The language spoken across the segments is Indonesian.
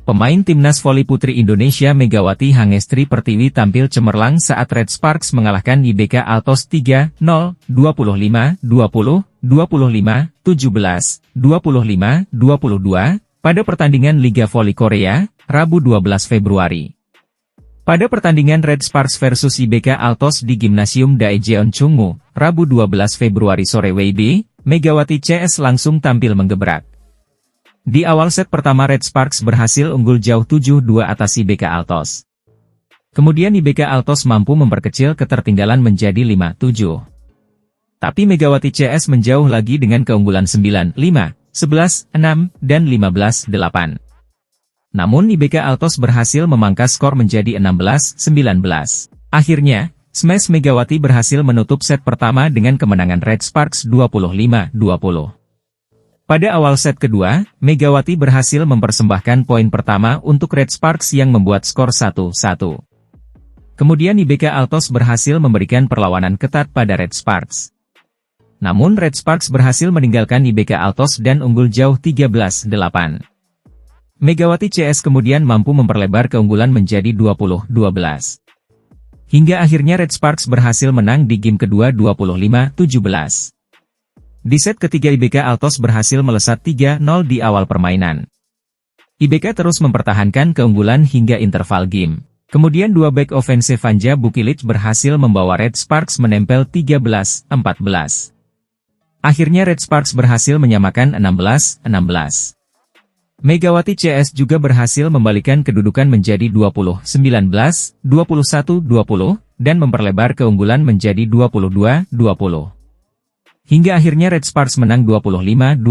Pemain timnas voli putri Indonesia Megawati Hangestri Pertiwi tampil cemerlang saat Red Sparks mengalahkan IBK Altos 3-0, 25-20, 25-17, 25-22, pada pertandingan Liga Voli Korea, Rabu 12 Februari. Pada pertandingan Red Sparks versus IBK Altos di Gimnasium Daejeon Chungmu, Rabu 12 Februari sore WIB, Megawati CS langsung tampil menggebrak. Di awal set pertama Red Sparks berhasil unggul jauh 7-2 atas IBK Altos. Kemudian IBK Altos mampu memperkecil ketertinggalan menjadi 5-7. Tapi Megawati CS menjauh lagi dengan keunggulan 9-5, 11-6, dan 15-8. Namun IBK Altos berhasil memangkas skor menjadi 16-19. Akhirnya, Smash Megawati berhasil menutup set pertama dengan kemenangan Red Sparks 25-20. Pada awal set kedua, Megawati berhasil mempersembahkan poin pertama untuk Red Sparks yang membuat skor 1-1. Kemudian IBK Altos berhasil memberikan perlawanan ketat pada Red Sparks. Namun Red Sparks berhasil meninggalkan IBK Altos dan unggul jauh 13-8. Megawati CS kemudian mampu memperlebar keunggulan menjadi 20-12. Hingga akhirnya Red Sparks berhasil menang di game kedua 25-17. Di set ketiga IBK Altos berhasil melesat 3-0 di awal permainan. IBK terus mempertahankan keunggulan hingga interval game. Kemudian dua back offensive Vanja Bukilic berhasil membawa Red Sparks menempel 13-14. Akhirnya Red Sparks berhasil menyamakan 16-16. Megawati CS juga berhasil membalikan kedudukan menjadi 20-19, 21-20, dan memperlebar keunggulan menjadi 22-20. Hingga akhirnya Red Sparks menang 25-22.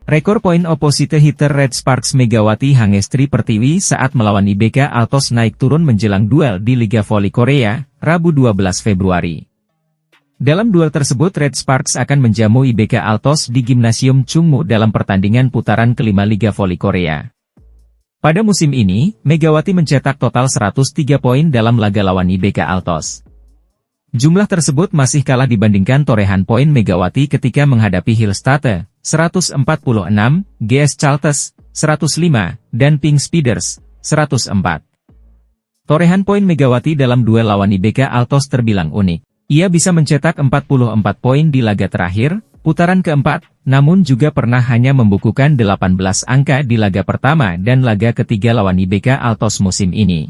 Rekor poin opposite hitter Red Sparks Megawati Hangestri Pertiwi saat melawan IBK Altos naik turun menjelang duel di Liga Voli Korea, Rabu 12 Februari. Dalam duel tersebut Red Sparks akan menjamu IBK Altos di Gimnasium Chungmu dalam pertandingan putaran kelima Liga Voli Korea. Pada musim ini, Megawati mencetak total 103 poin dalam laga lawan IBK Altos. Jumlah tersebut masih kalah dibandingkan torehan poin Megawati ketika menghadapi Hillstate, 146, GS Chalters, 105, dan Pink Speeders, 104. Torehan poin Megawati dalam duel lawan IBK Altos terbilang unik. Ia bisa mencetak 44 poin di laga terakhir, putaran keempat, namun juga pernah hanya membukukan 18 angka di laga pertama dan laga ketiga lawan IBK Altos musim ini.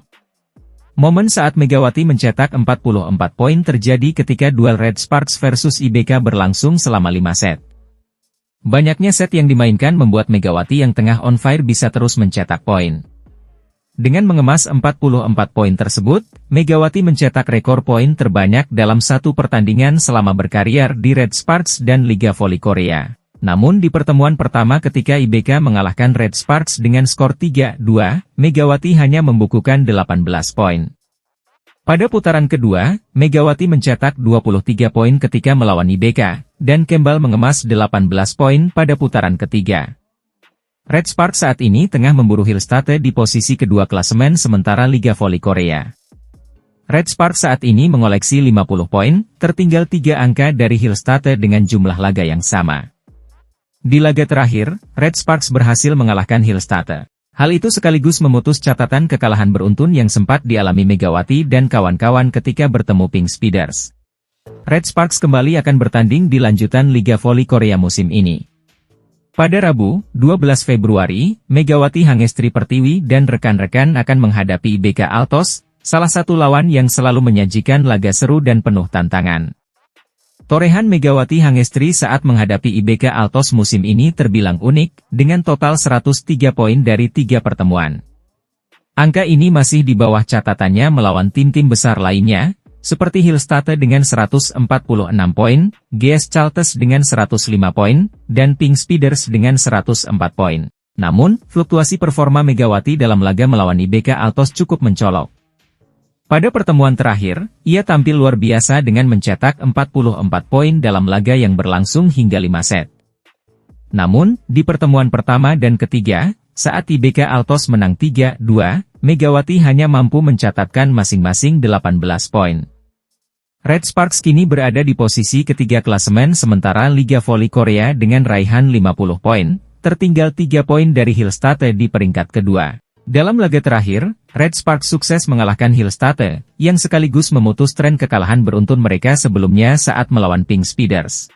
Momen saat Megawati mencetak 44 poin terjadi ketika duel Red Sparks versus IBK berlangsung selama 5 set. Banyaknya set yang dimainkan membuat Megawati yang tengah on fire bisa terus mencetak poin. Dengan mengemas 44 poin tersebut, Megawati mencetak rekor poin terbanyak dalam satu pertandingan selama berkarier di Red Sparks dan Liga Voli Korea. Namun di pertemuan pertama ketika IBK mengalahkan Red Sparks dengan skor 3-2, Megawati hanya membukukan 18 poin. Pada putaran kedua, Megawati mencetak 23 poin ketika melawan IBK, dan kembali mengemas 18 poin pada putaran ketiga. Red Sparks saat ini tengah memburu Hillstate di posisi kedua klasemen sementara Liga Voli Korea. Red Sparks saat ini mengoleksi 50 poin, tertinggal 3 angka dari Hillstate dengan jumlah laga yang sama. Di laga terakhir, Red Sparks berhasil mengalahkan Hillstate. Hal itu sekaligus memutus catatan kekalahan beruntun yang sempat dialami Megawati dan kawan-kawan ketika bertemu Pink Speeders. Red Sparks kembali akan bertanding di lanjutan Liga Voli Korea musim ini. Pada Rabu, 12 Februari, Megawati Hangestri Pertiwi dan rekan-rekan akan menghadapi IBK Altos, salah satu lawan yang selalu menyajikan laga seru dan penuh tantangan. Torehan Megawati Hangestri saat menghadapi IBK Altos musim ini terbilang unik, dengan total 103 poin dari 3 pertemuan. Angka ini masih di bawah catatannya melawan tim-tim besar lainnya, seperti Hillstate dengan 146 poin, GS Chalters dengan 105 poin, dan Pink Speeders dengan 104 poin. Namun, fluktuasi performa Megawati dalam laga melawan IBK Altos cukup mencolok. Pada pertemuan terakhir, ia tampil luar biasa dengan mencetak 44 poin dalam laga yang berlangsung hingga 5 set. Namun, di pertemuan pertama dan ketiga, saat IBK Altos menang 3-2, Megawati hanya mampu mencatatkan masing-masing 18 poin. Red Sparks kini berada di posisi ketiga klasemen sementara Liga Voli Korea dengan raihan 50 poin, tertinggal 3 poin dari Hillstate di peringkat kedua. Dalam laga terakhir, Red Sparks sukses mengalahkan Hillstate, yang sekaligus memutus tren kekalahan beruntun mereka sebelumnya saat melawan Pink Speeders.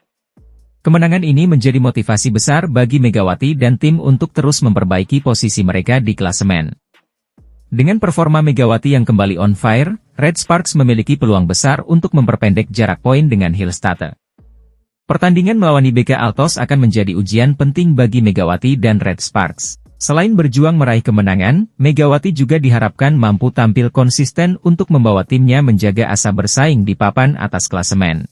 Kemenangan ini menjadi motivasi besar bagi Megawati dan tim untuk terus memperbaiki posisi mereka di klasemen. Dengan performa Megawati yang kembali on fire, Red Sparks memiliki peluang besar untuk memperpendek jarak poin dengan Hillstate. Pertandingan melawan IBK Altos akan menjadi ujian penting bagi Megawati dan Red Sparks. Selain berjuang meraih kemenangan, Megawati juga diharapkan mampu tampil konsisten untuk membawa timnya menjaga asa bersaing di papan atas klasemen.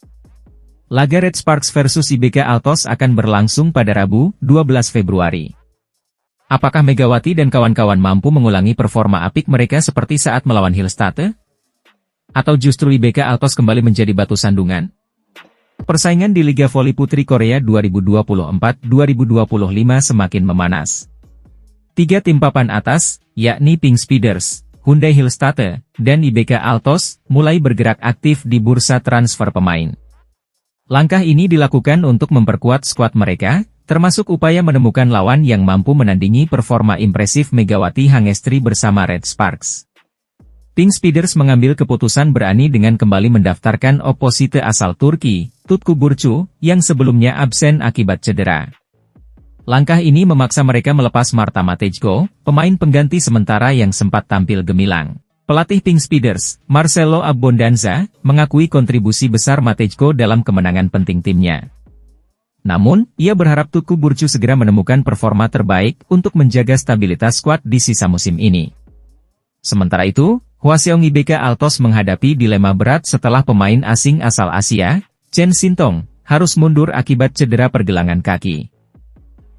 Laga Red Sparks versus IBK Altos akan berlangsung pada Rabu, 12 Februari. Apakah Megawati dan kawan-kawan mampu mengulangi performa apik mereka seperti saat melawan Hillstate? Atau justru IBK Altos kembali menjadi batu sandungan? Persaingan di Liga Voli Putri Korea 2024-2025 semakin memanas. 3 tim papan atas, yakni Pink Speeders, Hyundai Hillstate, dan IBK Altos, mulai bergerak aktif di bursa transfer pemain. Langkah ini dilakukan untuk memperkuat skuad mereka, termasuk upaya menemukan lawan yang mampu menandingi performa impresif Megawati Hangestri bersama Red Sparks. Pink Speeders mengambil keputusan berani dengan kembali mendaftarkan oposite asal Turki, Tutku Burcu, yang sebelumnya absen akibat cedera. Langkah ini memaksa mereka melepas Marta Matejko, pemain pengganti sementara yang sempat tampil gemilang. Pelatih Pink Speeders, Marcelo Abbondanza, mengakui kontribusi besar Matejko dalam kemenangan penting timnya. Namun, ia berharap Tutku Burcu segera menemukan performa terbaik untuk menjaga stabilitas skuad di sisa musim ini. Sementara itu, Hwaseong IBK Altos menghadapi dilema berat setelah pemain asing asal Asia, Chen Sintong, harus mundur akibat cedera pergelangan kaki.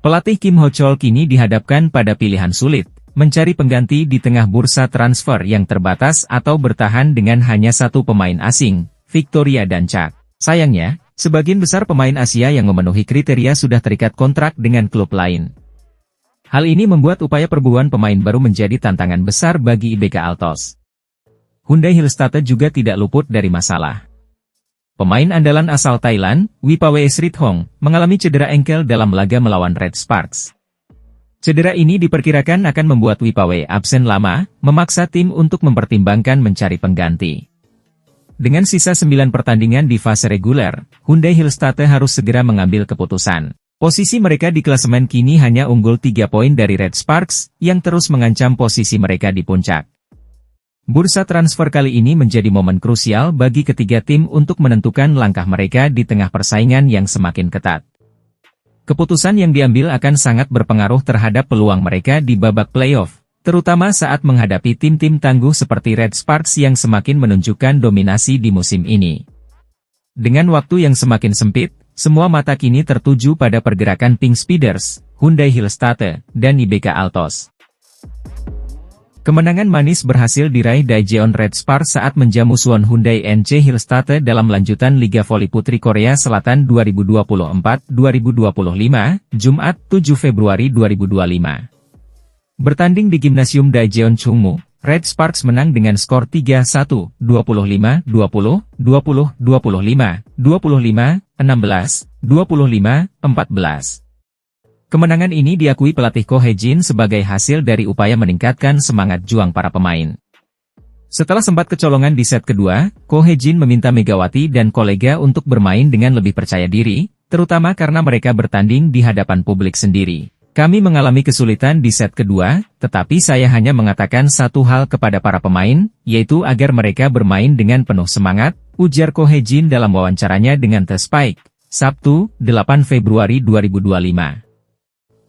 Pelatih Kim Ho Chol kini dihadapkan pada pilihan sulit, mencari pengganti di tengah bursa transfer yang terbatas atau bertahan dengan hanya satu pemain asing, Victoria dan Chak. Sayangnya, sebagian besar pemain Asia yang memenuhi kriteria sudah terikat kontrak dengan klub lain. Hal ini membuat upaya perburuan pemain baru menjadi tantangan besar bagi IBK Altos. Hyundai Hillstate juga tidak luput dari masalah. Pemain andalan asal Thailand, Wipawe Srithong, mengalami cedera engkel dalam laga melawan Red Sparks. Cedera ini diperkirakan akan membuat Wipawe absen lama, memaksa tim untuk mempertimbangkan mencari pengganti. Dengan sisa 9 pertandingan di fase reguler, Hyundai Hillstate harus segera mengambil keputusan. Posisi mereka di klasemen kini hanya unggul 3 poin dari Red Sparks, yang terus mengancam posisi mereka di puncak. Bursa transfer kali ini menjadi momen krusial bagi ketiga tim untuk menentukan langkah mereka di tengah persaingan yang semakin ketat. Keputusan yang diambil akan sangat berpengaruh terhadap peluang mereka di babak playoff, terutama saat menghadapi tim-tim tangguh seperti Red Sparks yang semakin menunjukkan dominasi di musim ini. Dengan waktu yang semakin sempit, semua mata kini tertuju pada pergerakan Pink Speeders, Hyundai Hillstate, dan IBK Altos. Kemenangan manis berhasil diraih Daejeon Red Sparks saat menjamu Suwon Hyundai NC Hillstate dalam lanjutan Liga Voli Putri Korea Selatan 2024-2025, Jumat 7 Februari 2025. Bertanding di Gimnasium Daejeon Chungmu, Red Sparks menang dengan skor 3-1, 25-20, 20-25, 25-16, 25-14. Kemenangan ini diakui pelatih Ko Hae-jin sebagai hasil dari upaya meningkatkan semangat juang para pemain. Setelah sempat kecolongan di set kedua, Ko Hae-jin meminta Megawati dan kolega untuk bermain dengan lebih percaya diri, terutama karena mereka bertanding di hadapan publik sendiri. Kami mengalami kesulitan di set kedua, tetapi saya hanya mengatakan satu hal kepada para pemain, yaitu agar mereka bermain dengan penuh semangat, ujar Ko Hae-jin dalam wawancaranya dengan The Spike, Sabtu, 8 Februari 2025.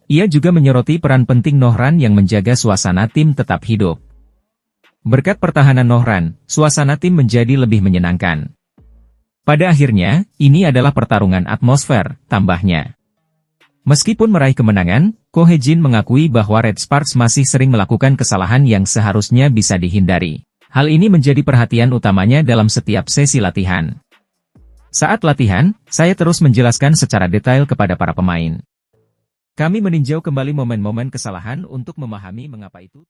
Ia juga menyoroti peran penting Nohran yang menjaga suasana tim tetap hidup. Berkat pertahanan Nohran, suasana tim menjadi lebih menyenangkan. Pada akhirnya, ini adalah pertarungan atmosfer, tambahnya. Meskipun meraih kemenangan, Ko Hae-jin mengakui bahwa Red Sparks masih sering melakukan kesalahan yang seharusnya bisa dihindari. Hal ini menjadi perhatian utamanya dalam setiap sesi latihan. Saat latihan, saya terus menjelaskan secara detail kepada para pemain. Kami meninjau kembali momen-momen kesalahan untuk memahami mengapa itu